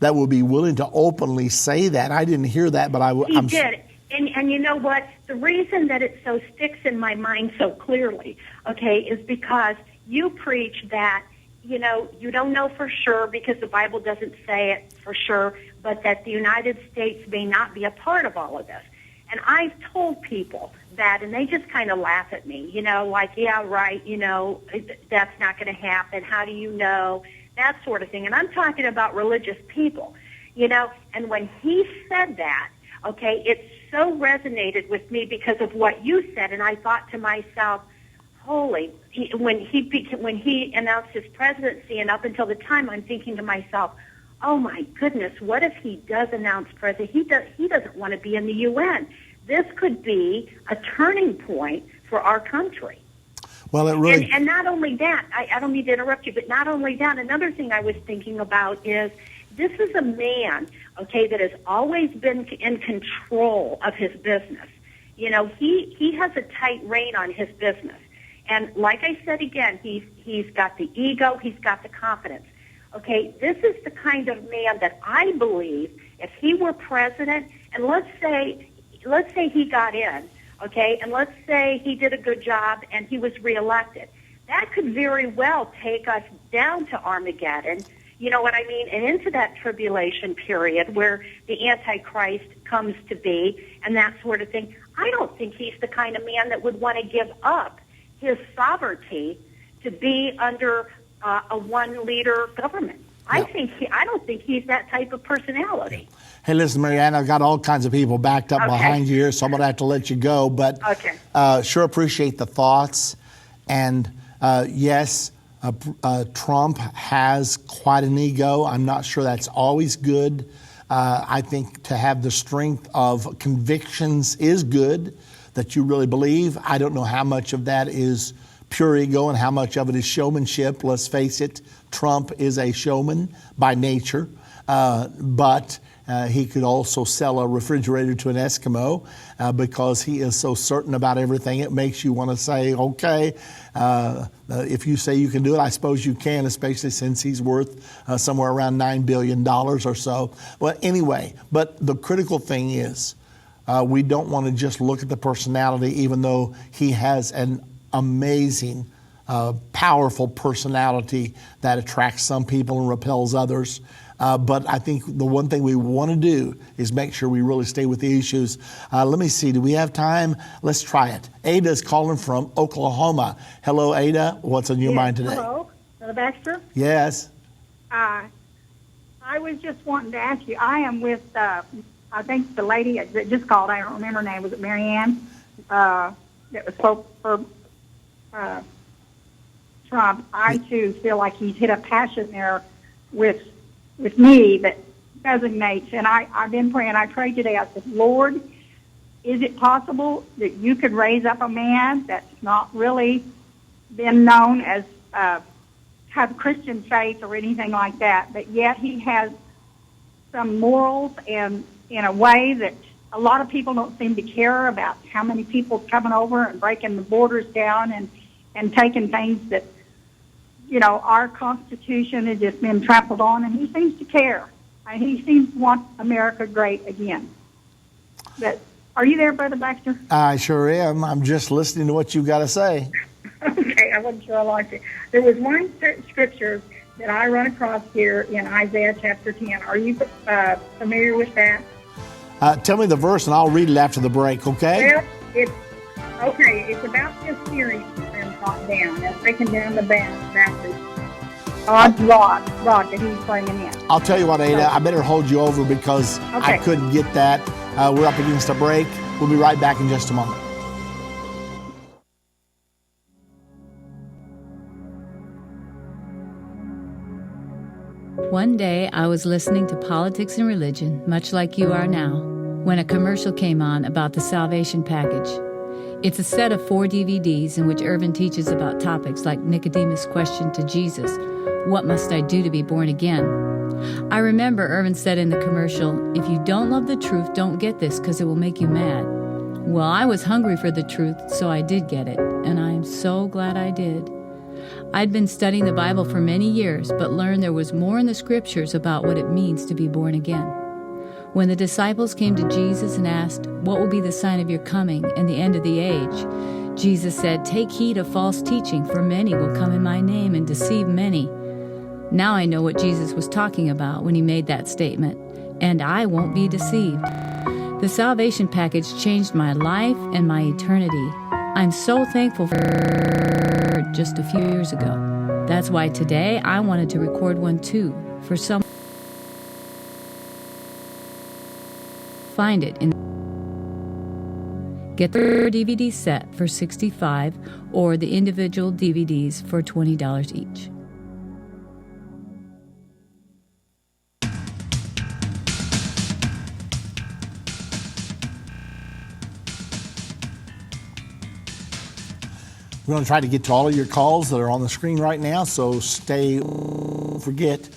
Speaker 1: that would be willing to openly say that. I didn't hear that, but
Speaker 14: He did. And you know what? The reason that it so sticks in my mind so clearly, okay, is because you preach that, you know, you don't know for sure because the Bible doesn't say it for sure, but that the United States may not be a part of all of this. And I've told people that, and they just kind of laugh at me, you know, like, yeah, right, you know, that's not going to happen. How do you know? That sort of thing. And I'm talking about religious people, you know, and when he said that, okay, it so resonated with me because of what you said, and I thought to myself, holy, when he announced his presidency, and up until the time, I'm thinking to myself, oh my goodness, what if he does announce president? He doesn't want to be in the UN. This could be a turning point for our country.
Speaker 1: Well, it really...
Speaker 14: And not only that, I don't mean to interrupt you, but not only that, another thing I was thinking about is this is a man, okay, that has always been in control of his business. You know, he has a tight rein on his business. And like I said again, he's got the ego, he's got the confidence. Okay, this is the kind of man that I believe if he were president, and let's say he got in, okay, and let's say he did a good job and he was reelected, that could very well take us down to Armageddon, you know what I mean, and into that tribulation period where the Antichrist comes to be and that sort of thing. I don't think he's the kind of man that would want to give up his sovereignty to be under a one-leader government. I don't think he's that type of personality.
Speaker 1: Hey, listen, Marianne, I've got all kinds of people backed up behind you here, so I'm going to have to let you go. But sure appreciate the thoughts. And yes, Trump has quite an ego. I'm not sure that's always good. I think to have the strength of convictions is good, that you really believe. I don't know how much of that is pure ego and how much of it is showmanship. Let's face it, Trump is a showman by nature, but he could also sell a refrigerator to an Eskimo because he is so certain about everything. It makes you want to say, okay, if you say you can do it, I suppose you can, especially since he's worth somewhere around $9 billion or so. Well, anyway, but the critical thing is we don't want to just look at the personality, even though he has an amazing, powerful personality that attracts some people and repels others. But I think the one thing we want to do is make sure we really stay with the issues. Let me see. Do we have time? Let's try it. Ada's calling from Oklahoma. Hello, Ada. What's on your mind today?
Speaker 15: Hello, Brother Baxter.
Speaker 1: Yes.
Speaker 15: I was just wanting to ask you. I am with, I think the lady that just called, I don't remember her name. Was it Marianne? That was spoke for Trump. I, too, feel like he's hit a passion there with me that resonates. And I've been praying. I prayed today. I said, Lord, is it possible that you could raise up a man that's not really been known as have Christian faith or anything like that, but yet he has some morals and in a way that a lot of people don't seem to care about how many people coming over and breaking the borders down and taking things that, you know, our Constitution has just been trampled on, and he seems to care. And he seems to want America great again. But are you there, Brother Baxter?
Speaker 1: I sure am. I'm just listening to what you've got to say.
Speaker 15: Okay, I wasn't sure I liked it. There was one scripture that I run across here in Isaiah chapter 10. Are you familiar with that?
Speaker 1: Tell me the verse, and I'll read it after the break, okay?
Speaker 15: Well, it's about the Assyrians being brought down. They're breaking down the boundaries. God's rod that he's bringing in.
Speaker 1: I'll tell you what, Ada, I better hold you over because I couldn't get that. We're up against a break. We'll be right back in just a moment.
Speaker 16: One day, I was listening to Politics and Religion, much like you are now, when a commercial came on about the Salvation Package. It's a set of 4 DVDs in which Irvin teaches about topics like Nicodemus' question to Jesus, "What must I do to be born again?" I remember Irvin said in the commercial, "If you don't love the truth, don't get this because it will make you mad." Well, I was hungry for the truth, so I did get it, and I am so glad I did. I'd been studying the Bible for many years, but learned there was more in the scriptures about what it means to be born again. When the disciples came to Jesus and asked, "What will be the sign of your coming and the end of the age?" Jesus said, "Take heed of false teaching, for many will come in my name and deceive many." Now I know what Jesus was talking about when he made that statement, and I won't be deceived. The salvation package changed my life and my eternity. I'm so thankful for just a few years ago. That's why today I wanted to record one too, for some. Find it in. Get the DVD set for $65 or the individual DVDs for $20 each.
Speaker 1: We're going to try to get to all of your calls that are on the screen right now, so forget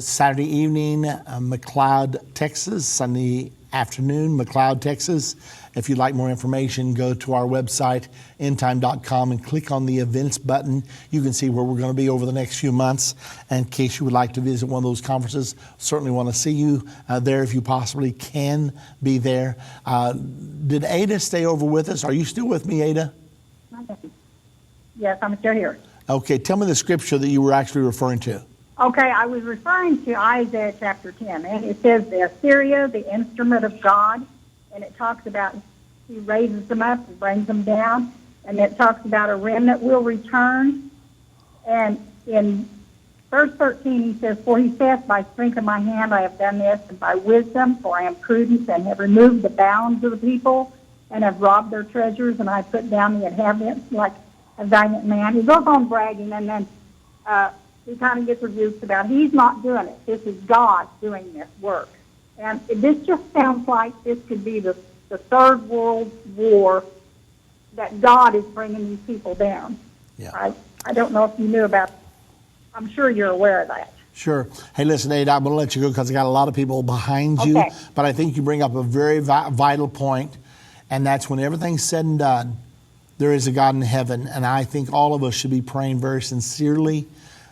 Speaker 1: Saturday evening, McLeod, Texas, Sunday afternoon, McLeod, Texas. If you'd like more information, go to our website, endtime.com, and click on the events button. You can see where we're going to be over the next few months. And in case you would like to visit one of those conferences, certainly want to see you there if you possibly can be there. Did Ada stay over with us? Are you still with me, Ada?
Speaker 15: Yes, I'm still here.
Speaker 1: Okay, tell me the scripture that you were actually referring to.
Speaker 15: Okay, I was referring to Isaiah chapter 10, and it says the Assyria, the instrument of God, and it talks about he raises them up and brings them down, and it talks about a remnant will return. And in verse 13 he says, "For he saith, by strength of my hand I have done this, and by wisdom, for I am prudent, and have removed the bounds of the people, and have robbed their treasures, and I have put down the inhabitants like a valiant man." He goes on bragging, and then he kind of gets rebuked about he's not doing it. This is God doing this work. And this just sounds like this could be the third world war that God is bringing these people down.
Speaker 1: Yeah.
Speaker 15: I don't know if you knew about, I'm sure you're aware of that.
Speaker 1: Sure. Hey, listen, Ada, I'm going to let you go because I got a lot of people behind you.
Speaker 15: Okay.
Speaker 1: But I think you bring up a very vital point, and that's when everything's said and done, there is a God in heaven, and I think all of us should be praying very sincerely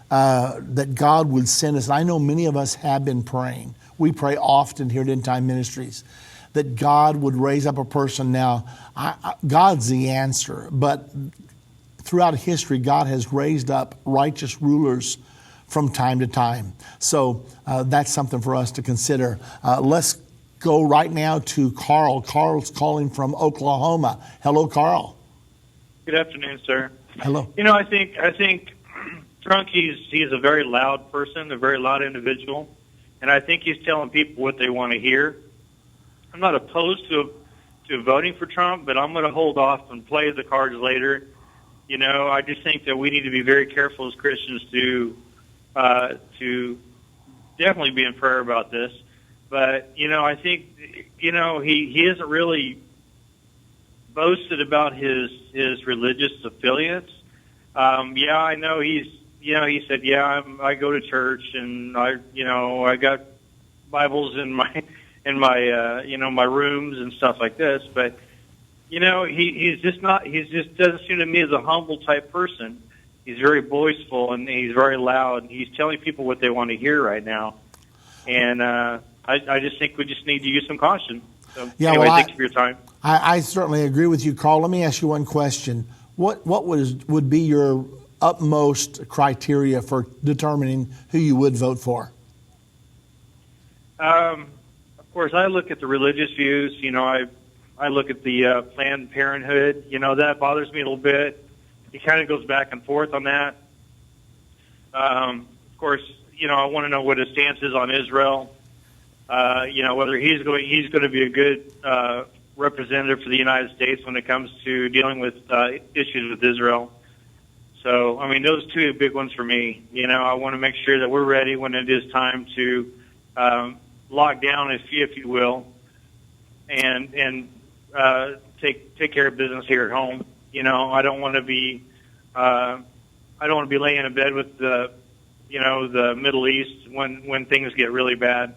Speaker 1: that God would send us. And I know many of us have been praying. We pray often here at Endtime Ministries that God would raise up a person. Now, God's the answer, but throughout history, God has raised up righteous rulers from time to time. So that's something for us to consider. Let's go right now to Carl. Carl's calling from Oklahoma. Hello, Carl.
Speaker 17: Good afternoon, sir.
Speaker 1: Hello.
Speaker 17: You know, I think Trump, he's a very loud person, a very loud individual, and I think he's telling people what they want to hear. I'm not opposed to voting for Trump, but I'm going to hold off and play the cards later. You know, I just think that we need to be very careful as Christians to definitely be in prayer about this. But, you know, I think, you know, he isn't really boasted about his religious affiliates. Yeah, I know he said, yeah, I go to church and I got Bibles in my my rooms and stuff like this. But, you know, he just doesn't seem to me as a humble type person. He's very boastful and he's very loud. He's telling people what they want to hear right now. And, I just think we just need to use some caution. So,
Speaker 1: yeah,
Speaker 17: anyway,
Speaker 1: well,
Speaker 17: thank you for your time.
Speaker 1: I certainly agree with you, Carl. Let me ask you one question. What would be your utmost criteria for determining who you would vote for?
Speaker 17: Of course, I look at the religious views. You know, I look at the Planned Parenthood. You know, that bothers me a little bit. He kind of goes back and forth on that. Of course, you know, I want to know what his stance is on Israel. You know, whether he's going to be a good representative for the United States when it comes to dealing with issues with Israel. So, I mean, those two are big ones for me. You know, I want to make sure that we're ready when it is time to lock down, if you will, and take care of business here at home. You know, I don't want to be laying in bed with the Middle East when things get really bad.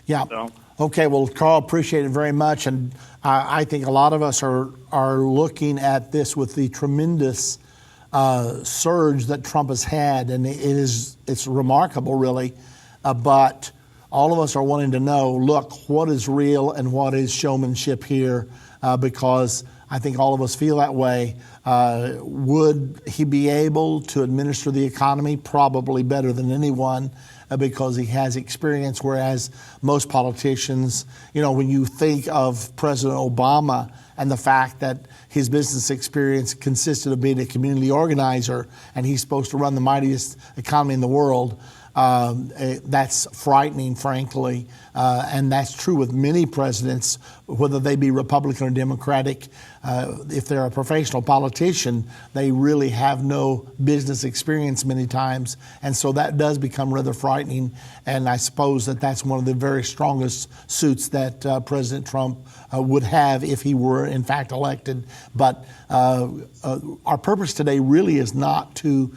Speaker 1: Yeah.
Speaker 17: So.
Speaker 1: Okay. Well, Carl, appreciate it very much, and I think a lot of us are looking at this with the tremendous surge that Trump has had, and it's remarkable, really. But all of us are wanting to know, look, what is real and what is showmanship here? Because I think all of us feel that way. Would he be able to administer the economy? Probably better than anyone, because he has experience, whereas most politicians, when you think of President Obama and the fact that his business experience consisted of being a community organizer, and he's supposed to run the mightiest economy in the world, that's frightening, frankly, and that's true with many presidents, whether they be Republican or Democratic. If they're a professional politician, they really have no business experience many times, and so that does become rather frightening, and I suppose that's one of the very strongest suits that President Trump would have if he were in fact elected. But our purpose today really is not to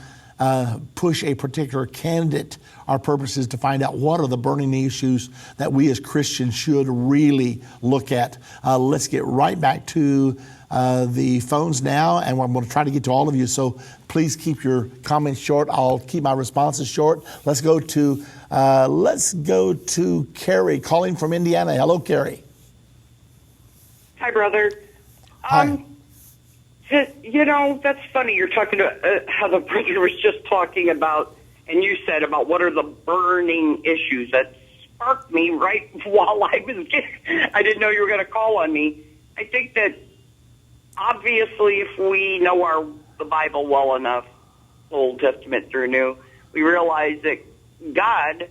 Speaker 1: push a particular candidate. Our purpose is to find out what are the burning issues that we as Christians should really look at. Let's get right back to the phones now, and I'm going to try to get to all of you, so please keep your comments short. I'll keep my responses short. Let's go to Carrie calling from Indiana. Hello, Carrie.
Speaker 18: Hi, brother.
Speaker 1: Hi.
Speaker 18: That's funny. You're talking to how the brother was just talking about, and you said about what are the burning issues. That sparked me right while I didn't know you were going to call on me. I think that obviously if we know the Bible well enough, Old Testament through New, we realize that God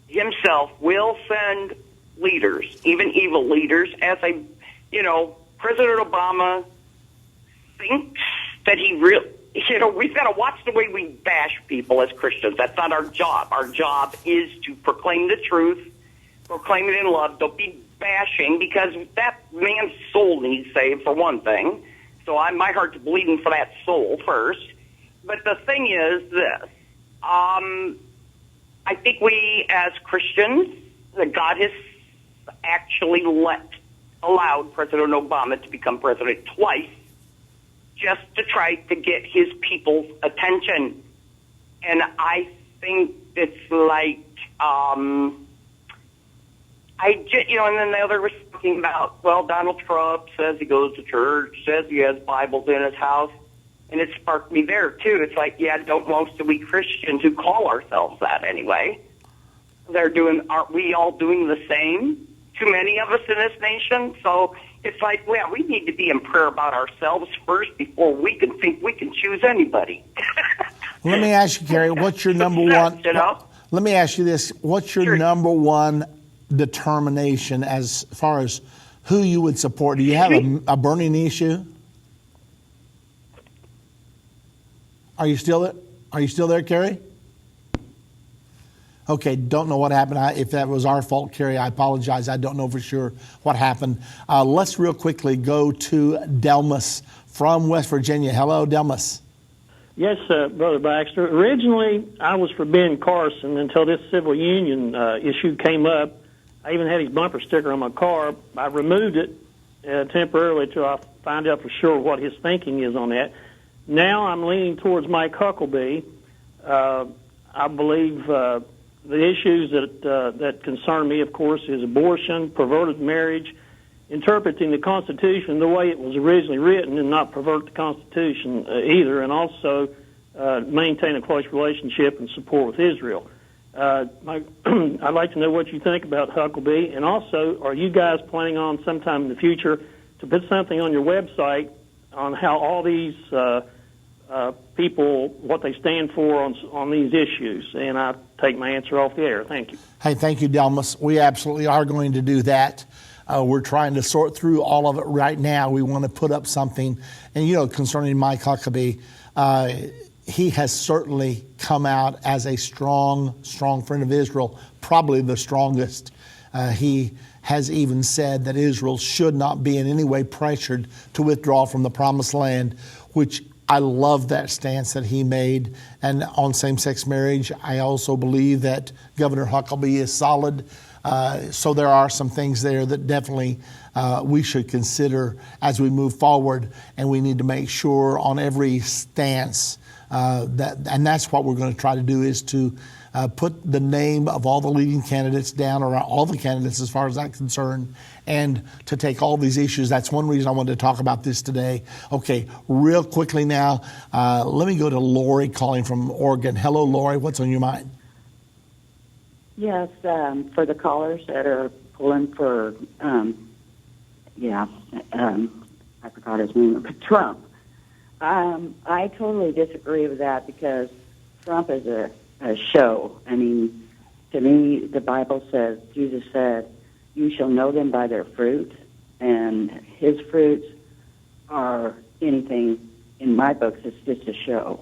Speaker 18: himself will send leaders, even evil leaders, as President Obama thinks that he really, we've got to watch the way we bash people as Christians. That's not our job. Our job is to proclaim the truth, proclaim it in love. Don't be bashing, because that man's soul needs saved, for one thing. So my heart's bleeding for that soul first. But the thing is this. I think we as Christians, that God has actually allowed President Obama to become president twice, just to try to get his people's attention. And I think it's like, and then the other was talking about, Donald Trump says he goes to church, says he has Bibles in his house, and it sparked me there, too. It's like, don't most of we Christians who call ourselves that anyway, aren't we all doing the same? Too many of us in this nation? So it's like, we need to be in prayer about ourselves first before we can think we can choose anybody.
Speaker 1: Let me ask you, Carrie, what's your number one? Let me ask you this. What's your number one determination as far as who you would support? Do you have a burning issue? Are you still there? Are you still there, Carrie? Okay, don't know what happened. If that was our fault, Carrie, I apologize. I don't know for sure what happened. Let's real quickly go to Delmas from West Virginia. Hello, Delmas.
Speaker 19: Yes, Brother Baxter. Originally, I was for Ben Carson until this civil union issue came up. I even had his bumper sticker on my car. I removed it temporarily until I find out for sure what his thinking is on that. Now I'm leaning towards Mike Huckabee. I believe the issues that concern me, of course, is abortion, perverted marriage, interpreting the Constitution the way it was originally written and not pervert the Constitution either, and also maintain a close relationship and support with Israel. I'd like to know what you think about Huckabee, and also, are you guys planning on sometime in the future to put something on your website on how all these people, what they stand for on these issues? And I take my answer off the air. Thank you.
Speaker 1: Hey, thank you, Delmas. We absolutely are going to do that. We're trying to sort through all of it right now. We want to put up something. And, concerning Mike Huckabee, he has certainly come out as a strong friend of Israel, probably the strongest. He has even said that Israel should not be in any way pressured to withdraw from the Promised Land, which I love that stance that he made. And on same-sex marriage, I also believe that Governor Huckabee is solid. So there are some things there that definitely we should consider as we move forward, and we need to make sure on every stance and that's what we're going to try to do, is to put the name of all the leading candidates down, or all the candidates as far as that's concerned, and to take all these issues. That's one reason I wanted to talk about this today. Okay, real quickly now, let me go to Lori calling from Oregon. Hello, Lori. What's on your mind?
Speaker 20: Yes, for the callers that are pulling for, I forgot his name, Trump. I totally disagree with that, because Trump is a show. I mean, to me, the Bible says, Jesus said, you shall know them by their fruit, and his fruits are anything, in my books, it's just a show.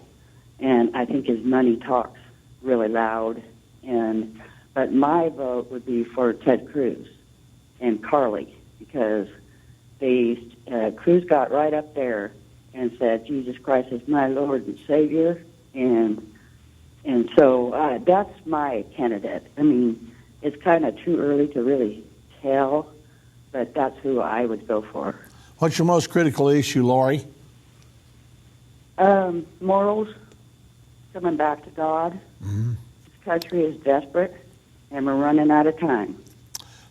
Speaker 20: And I think his money talks really loud, but my vote would be for Ted Cruz and Carly, because Cruz got right up there and said, Jesus Christ is my Lord and Savior, and so that's my candidate. I mean, it's kind of too early to really tell, but that's who I would go for.
Speaker 1: What's your most critical issue, Lori?
Speaker 20: Morals, coming back to God.
Speaker 1: Mm-hmm.
Speaker 20: This country is desperate, and we're running out of time.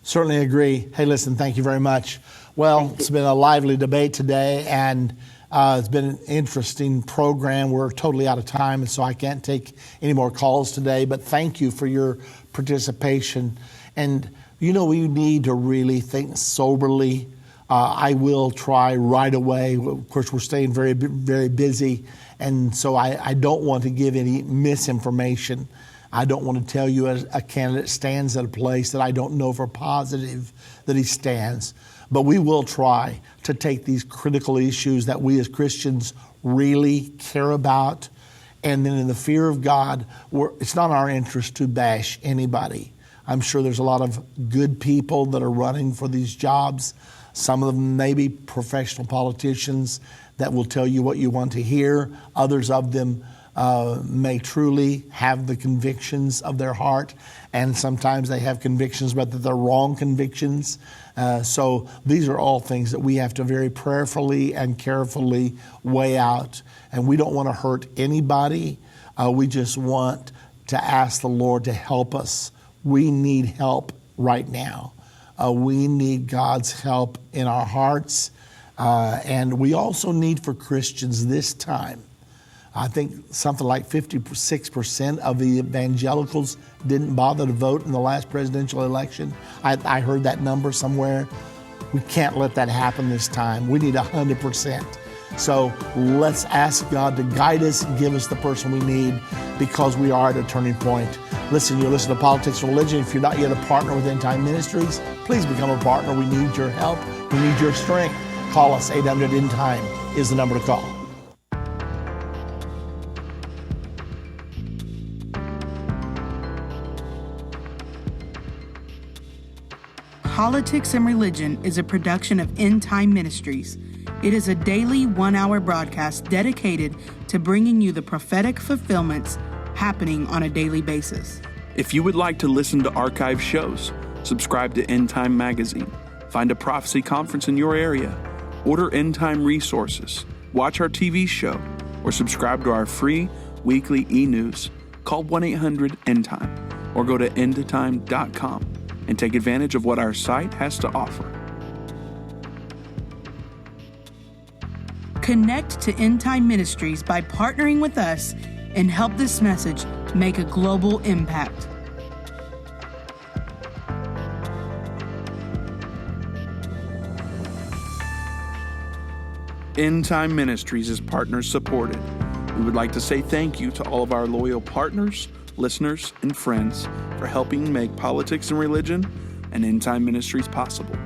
Speaker 1: Certainly agree. Hey, listen, thank you very much. Well, it's been a lively debate today, and it's been an interesting program. We're totally out of time, and so I can't take any more calls today, but thank you for your participation. And, we need to really think soberly. I will try right away. Of course, we're staying very, very busy, and so I don't want to give any misinformation. I don't want to tell you a candidate stands at a place that I don't know for positive that he stands. But we will try to take these critical issues that we as Christians really care about, and then in the fear of God, it's not our interest to bash anybody. I'm sure there's a lot of good people that are running for these jobs. Some of them may be professional politicians that will tell you what you want to hear. Others of them may truly have the convictions of their heart, and sometimes they have convictions, but they're wrong convictions. So these are all things that we have to very prayerfully and carefully weigh out. And we don't want to hurt anybody. We just want to ask the Lord to help us. We need help right now. We need God's help in our hearts. And we also need for Christians this time. I think something like 56% of the evangelicals didn't bother to vote in the last presidential election. I heard that number somewhere. We can't let that happen this time. We need 100%. So let's ask God to guide us and give us the person we need, because we are at a turning point. Listen, you're listening to Politics and Religion. If you're not yet a partner with Endtime Ministries, please become a partner. We need your help. We need your strength. Call us. 800-END-TIME is the number to call.
Speaker 21: Politics and Religion is a production of Endtime Ministries. It is a daily 1-hour broadcast dedicated to bringing you the prophetic fulfillments happening on a daily basis.
Speaker 22: If you would like to listen to archive shows, subscribe to Endtime Magazine, find a prophecy conference in your area, order Endtime resources, watch our TV show, or subscribe to our free weekly e-news, call 1-800-ENDTIME or go to endtime.com and take advantage of what our site has to offer.
Speaker 21: Connect to Endtime Ministries by partnering with us and help this message make a global impact.
Speaker 22: Endtime Ministries is partner supported. We would like to say thank you to all of our loyal partners, listeners, and friends for helping make Politics and Religion and Endtime Ministries possible.